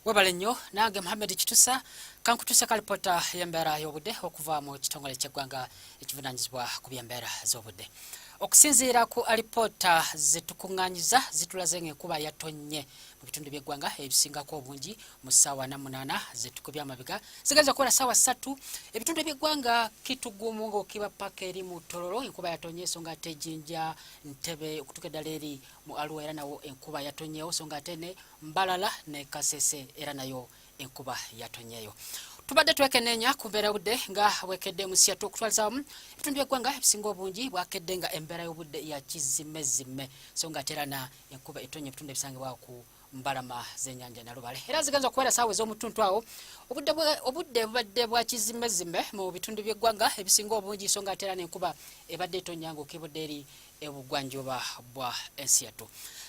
Webale nnyo nange Mohamed Kitusa kankutusa kalipota y'embeera y'obudde okuva mu kitongole ky'eggwanga ekivunaanyizibwa ku by'embeera z'obudde. Okusinziira ku alipota zetukuŋŋaanyiza zitulaze ng'enkuba yatonye mu bitundu by'eggwanga ebisingako obungi mu ssaawa 8 zetukubye amabiga zigenza kubeera ssaawa 3 ebitundu by'eggwanga Kitugumu ng'okiba paka eri mu Tororo enkuba yatonye so nga ate Jinja Ntebe okutuuka eddala eri mu Arua era nawo enkuba yatonyeewo so nga ate ne Mbalala ne Kasese era nayo enkuba yatonyeeyo. Tubadde twekenneenya ku mbeera y'obudde nga wekedde mu Siatu okutwalizaamu ebitundu by'eggwanga ebisinga obungi bwakedde nga embeera y'obudde ya kizimezimme so nga ate era na enkuba etonye ebitundu ebisangibwa ku mbalama z'ennyanja Nalubale era zigenza okubeera ssaawa ez'omutuntu awo obudde bubadde bwa kizimezimme mu bitundu by'eggwanga ebisinga obungi so nga ate era n'enkuba ebadde etonnya ng'okibudde eri ebugwanjuba bwa Siatu.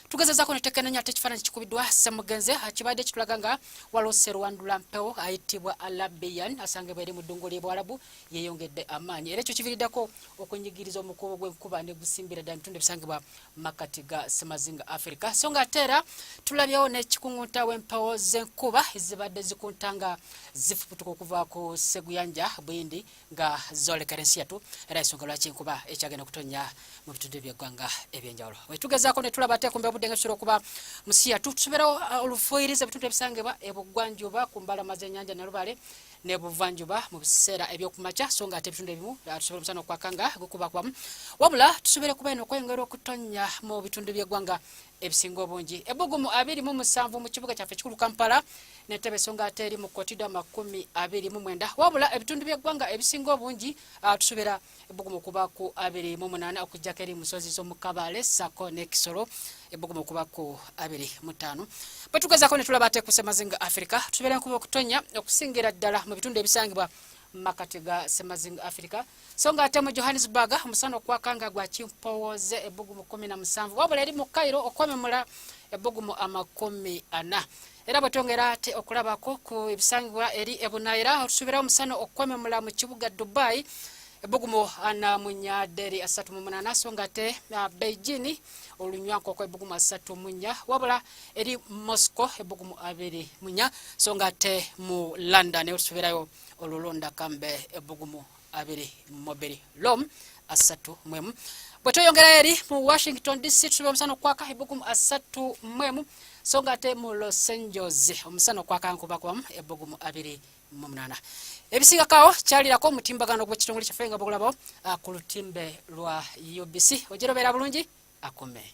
Tugezezaako ne tekenneenya ate ekifaananyi kikubiddwa Ssemugenze kibadde kitulaga nga waliwo Sserwandula Mpewo ayitibwa Arabian asangibwa eri mu ddungu ly'Ebwarabu yeeyongedde amaanyi era ekyo kiviiriddeko okwenyigiriza omukubo gw'enkuba ne gusimbira ddala ebitundu ebisangibwa mu makkati ga Ssemazinga Africa so nga ate era tulabyewo n'ekikungunta w'empewo z'enkuba ezibadde zikunta nga zifuputuka okuva ku Seguyanja Buyindi nga zoolekera Siatu era ensonga lwaki enkuba ekyagenda kutonnya mu bitundu by'eggwanga ebyenjawulo. Wetugezaako ne tulaba ate ku mbeera y'obudde nga kisobola okuba mu Siatu tusoborawo olufuuyiriza ebitundu ebisangibwa ebugwanjuba ku mbalama z'ennyanja Nalubale ne buvanjuba mu biseera eby'okumakya so nga ate ebitundu ebimu tusobola omusana okwakanga gukubakubamu wabula tusobole kuba eno okweyongera okutonnya mu bitundu by'eggwanga ebisinga obungi. Ebbugumu 27 mu kibuga kyaffe ekikulu Kampala n'Entebbe so nga ate eri mu Kotido 29 wabula ebitundu by'eggwanga ebisinga obungi tusobera ebbugumu okuba ku 28 okujjako eri musozi z'omukabale Sako ne Kisoro ebbugumu okuba ku 25 bwe tugezaako ne tulaba ate ku Ssemazinga Africa tusobera enkuba okutonnya okusingira ddala mu bitundu ebisangibwa makati ga Ssemazinga Africa so nga ate mu Johannesburg omusana okwakanga gwa Kimpowoze ebbugumu 17 wabula eri mu Cairo okwememula ebbugumu 40 era bwe twongera ate okulabako ku ebisangibwa eri Ebunaira tusobera omusana okwememula mu kibuga Dubai ebbugumu 38 so nga ate Beijing olunywankoko ebbugumu 34 wabula eri Moscow ebbugumu 24 so nga ate mu London tusoberayo olulonda kambe ebbugumu 22 Rome 31 bwe tweyongera eri mu Washington DC tusobera omusana okwaka ebbugumu 31 so nga ate mu Los Angeles omusana okwaka nkubakwamu ebbugumu 28 ebisingakawo kyalirako omutimbagano gw'ekitongole kyaffe nga bugulabawo ku lutimbe lwa UBC ojerobeera bulungi akome.